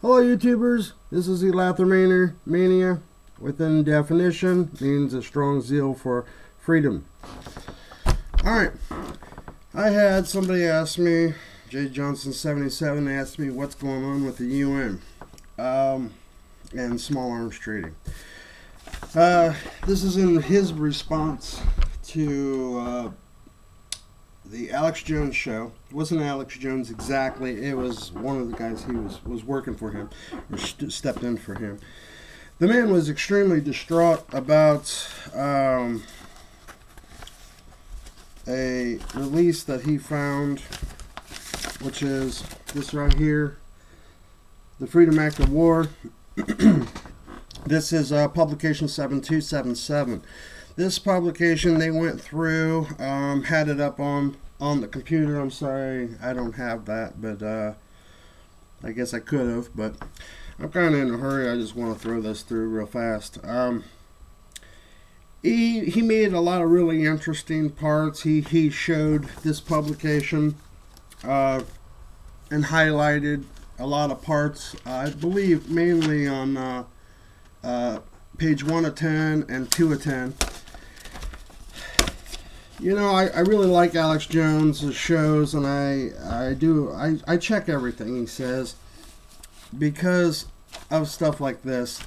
Hello YouTubers, this is Elathermania. Within definition, means a strong zeal for freedom. Alright, I had somebody ask me, J Johnson 77 asked me what's going on with the UN and small arms trading. This is in his response to the Alex Jones show. It wasn't Alex Jones exactly, it was one of the guys he was working for him, or stepped in for him. The man was extremely distraught about a release that he found, which is this right here, the Freedom Act of War. This is publication 7277. This publication, they went through, had it up on the computer. I'm sorry, I don't have that, but I guess I could have, but I'm kind of in a hurry. I just want to throw this through real fast. He made a lot of really interesting parts. He showed this publication and highlighted a lot of parts, I believe mainly on page 1 of 10 and 2 of 10. You know, I really like Alex Jones' shows, and I check everything he says because of stuff like this.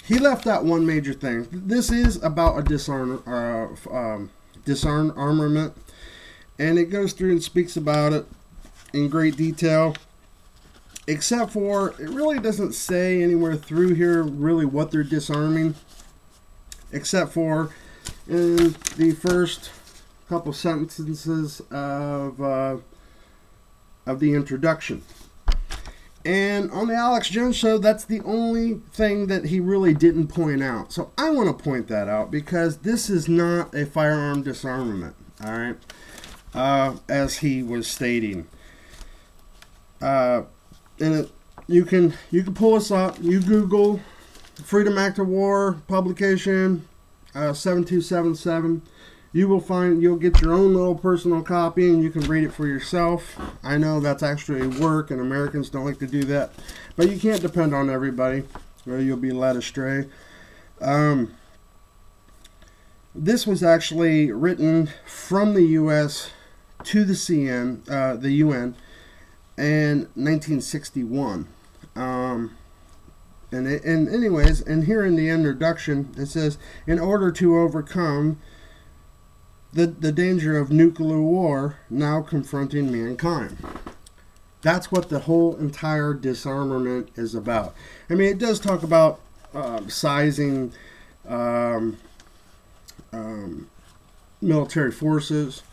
He left out one major thing. This is about a disarmament, and it goes through and speaks about it in great detail, except for it really doesn't say anywhere through here really what they're disarming, except for in the first couple sentences of the introduction. And on the Alex Jones show, that's the only thing that he really didn't point out. So I want to point that out because this is not a firearm disarmament, all right, as he was stating. And you can pull this up. You Google Freedom Act of War publication 7277. You'll get your own little personal copy and you can read it for yourself. I know that's actually work and Americans don't like to do that, but you can't depend on everybody or you'll be led astray. This was actually written from the U.S. to the UN in 1961. And anyways, and here in the introduction it says, in order to overcome the danger of nuclear war now confronting mankind. That's what the whole entire disarmament is about. I mean, it does talk about sizing military forces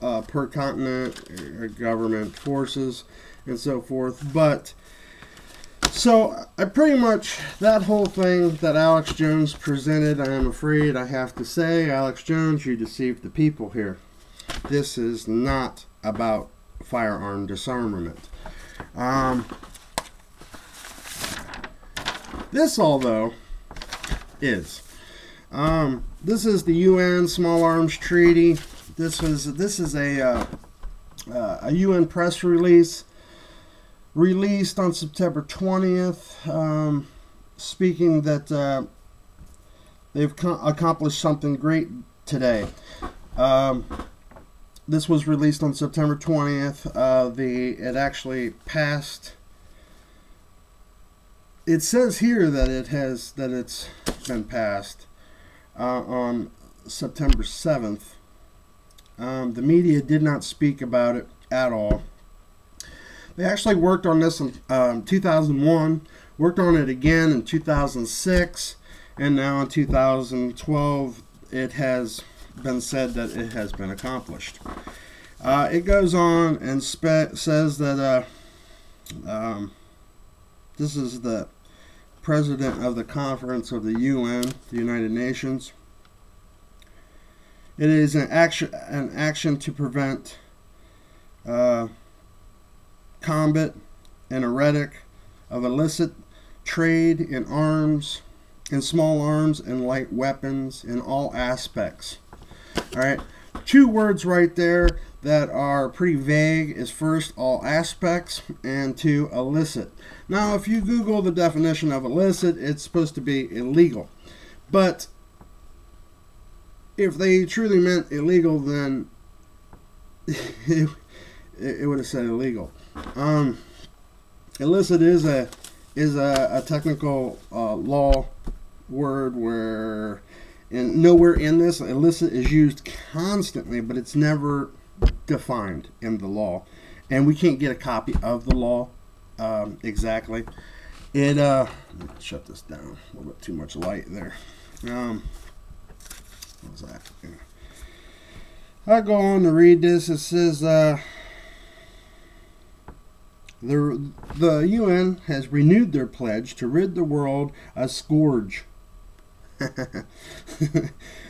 per continent, government forces, and so forth. But so I pretty much, that whole thing that Alex Jones presented, I am afraid I have to say, Alex Jones, you deceived the people here. This is not about firearm disarmament. This, although, is. This is the UN Small Arms Treaty. This is a UN press release released on September 20th, speaking that they've accomplished something great today. This was released on September 20th. It actually passed. It says here that it's been passed on September 7th. The media did not speak about it at all. They actually worked on this in 2001, worked on it again in 2006, and now in 2012 it has been said that it has been accomplished. It goes on and says that this is the president of the conference of the UN, the United Nations. It is an action to prevent combat and erratic of illicit trade in arms, in small arms and light weapons in all aspects. All right, two words right there that are pretty vague is first, all aspects, and two, illicit. Now, if you Google the definition of illicit, it's supposed to be illegal. But if they truly meant illegal, then it would have said illegal. Illicit is a technical law word where, and nowhere in this, illicit is used constantly, but it's never defined in the law, and we can't get a copy of the law exactly. It let me shut this down. A little bit too much light there. What was that? Yeah. I go on to read this. It says the UN has renewed their pledge to rid the world of scourge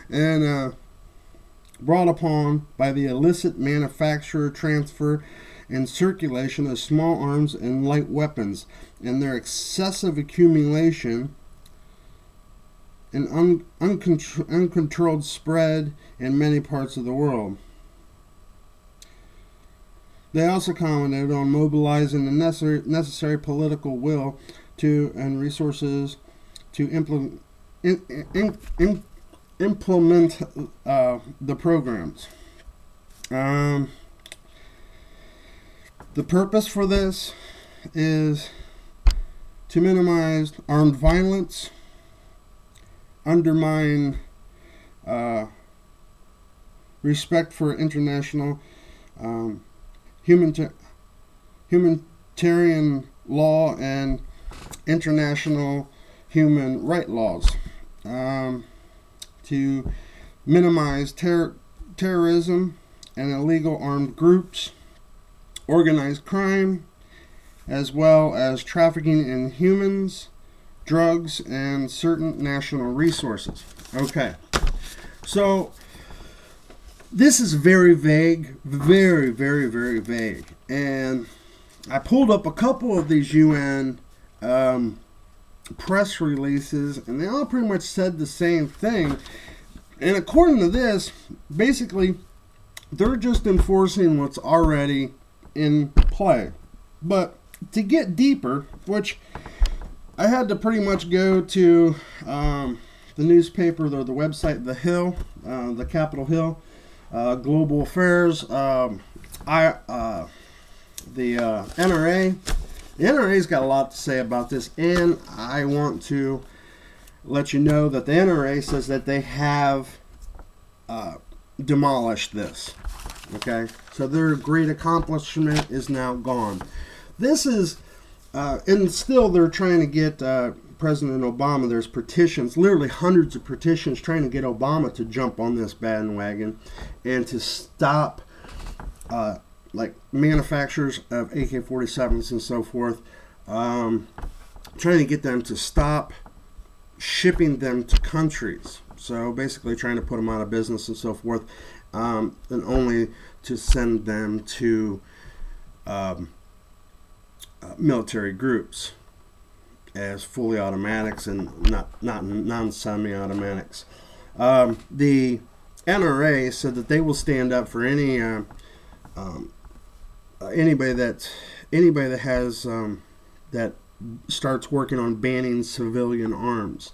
and brought upon by the illicit manufacture, transfer, and circulation of small arms and light weapons, and their excessive accumulation and uncontrolled spread in many parts of the world. They also commented on mobilizing the necessary political will to and resources to implement the programs. The purpose for this is to minimize armed violence, undermine respect for international humanitarian law and international human rights laws, to minimize terrorism and illegal armed groups, organized crime, as well as trafficking in humans, drugs, and certain national resources. Okay, so this is very vague, very, very, very vague. And I pulled up a couple of these UN press releases, and they all pretty much said the same thing. And according to this, basically, they're just enforcing what's already in play. But to get deeper, which I had to pretty much go to the newspaper or the website, The Hill, the Capitol Hill, Global Affairs, the NRA. The NRA's got a lot to say about this, and I want to let you know that the NRA says that they have demolished this. Okay, so their great accomplishment is now gone. This is, and still they're trying to get President Obama. There's petitions, literally hundreds of petitions, trying to get Obama to jump on this bandwagon and to stop like manufacturers of AK-47s and so forth, trying to get them to stop shipping them to countries. So basically trying to put them out of business and so forth, and only to send them to military groups as fully automatics and not non-semi-automatics. The NRA said that they will stand up for anybody that has that starts working on banning civilian arms.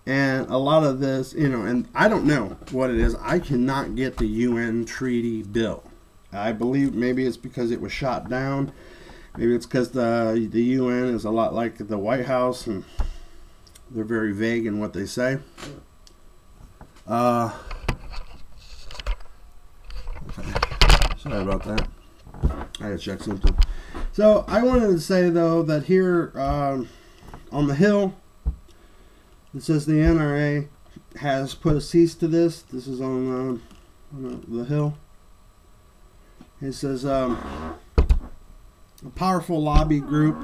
And a lot of this, and I don't know what it is. I cannot get the UN treaty bill. I believe maybe it's because it was shot down. Maybe it's because the UN is a lot like the White House, and they're very vague in what they say. Okay. Sorry about that. I gotta check something. So I wanted to say though that here on the Hill, it says the NRA has put a cease to this. This is on the Hill. It says a powerful lobby group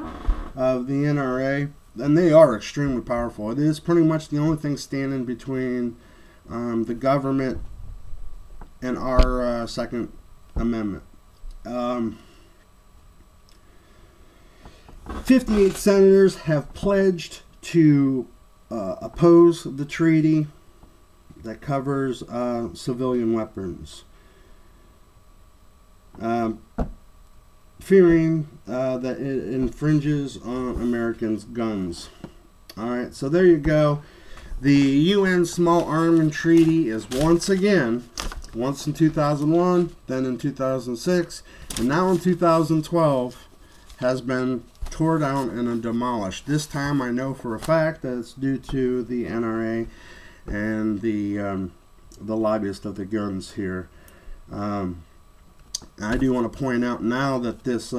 of the NRA, and they are extremely powerful. It is pretty much the only thing standing between the government and our Second Amendment. 58 senators have pledged to oppose the treaty that covers civilian weapons. fearing that it infringes on Americans' guns. All right, so there you go. The UN Small Arms Treaty is once in 2001, then in 2006, and now in 2012 has been tore down and demolished. This time I know for a fact that it's due to the NRA and the lobbyist of the guns here. I do want to point out now that this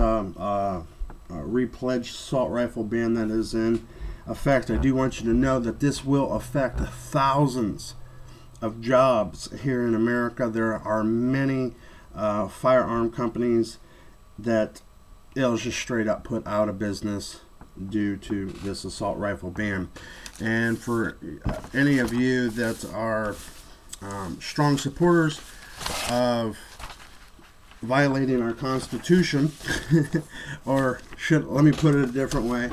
repledged assault rifle ban that is in effect, I do want you to know that this will affect thousands of jobs here in America. There are many firearm companies that it'll just straight up put out of business due to this assault rifle ban. And for any of you that are strong supporters of violating our Constitution, or let me put it a different way,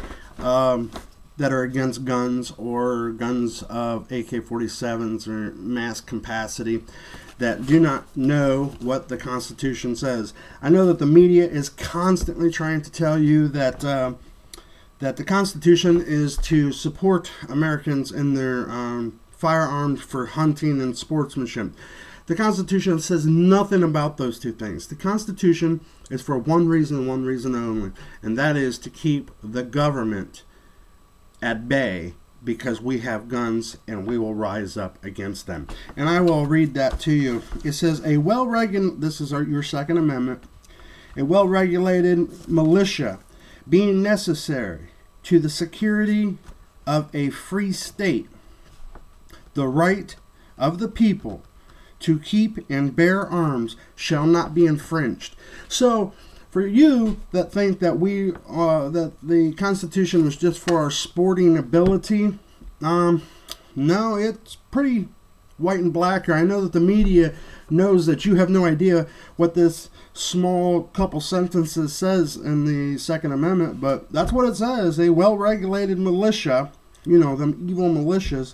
that are against guns or guns of AK-47s or mass capacity, that do not know what the Constitution says. I know that the media is constantly trying to tell you that that the Constitution is to support Americans in their firearms for hunting and sportsmanship. The Constitution says nothing about those two things. The Constitution is for one reason and one reason only, and that is to keep the government at bay, because we have guns and we will rise up against them. And I will read that to you. It says, this is your Second Amendment, a well-regulated militia being necessary to the security of a free state, the right of the people to keep and bear arms shall not be infringed. So, for you that think that that the Constitution was just for our sporting ability, no, it's pretty white and black here. I know that the media knows that you have no idea what this small couple sentences says in the Second Amendment, but that's what it says. A well-regulated militia, you know, them evil militias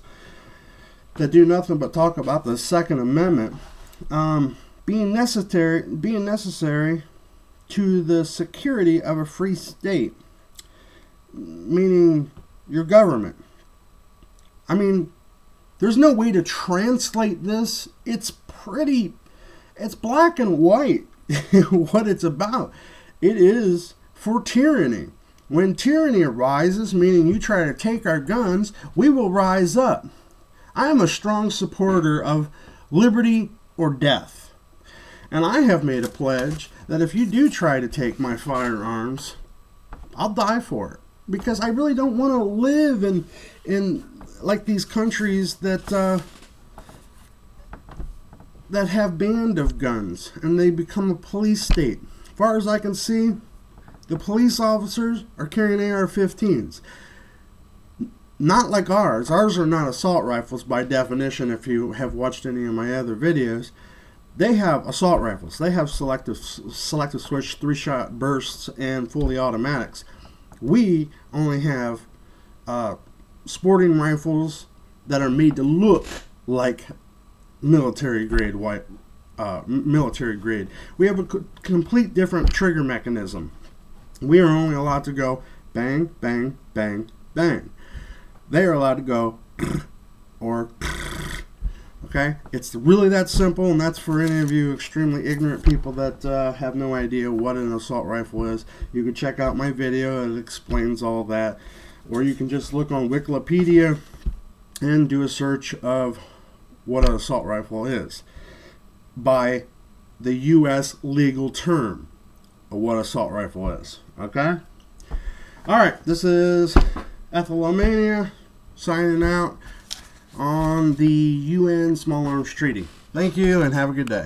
that do nothing but talk about the Second Amendment, being necessary to the security of a free state, meaning your government. I mean, there's no way to translate this. It's black and white what it's about. It is for tyranny. When tyranny arises, meaning you try to take our guns, we will rise up. I am a strong supporter of liberty or death. And I have made a pledge that if you do try to take my firearms, I'll die for it. Because I really don't want to live in like these countries that have banned of guns and they become a police state. As far as I can see, the police officers are carrying AR-15s. Not like ours. Ours are not assault rifles by definition. If you have watched any of my other videos, they have assault rifles. They have selective switch, 3-shot bursts, and fully automatics. We only have sporting rifles that are made to look like military grade. Military grade. We have a complete different trigger mechanism. We are only allowed to go bang, bang, bang, bang. They are allowed to go or okay. It's really that simple, and that's for any of you extremely ignorant people that have no idea what an assault rifle is. You can check out my video. It explains all that. Or you can just look on Wikipedia and do a search of what an assault rifle is by the U.S. legal term of what an assault rifle is. Okay? Alright, this is Ethylomania signing out on the UN Small Arms Treaty. Thank you and have a good day.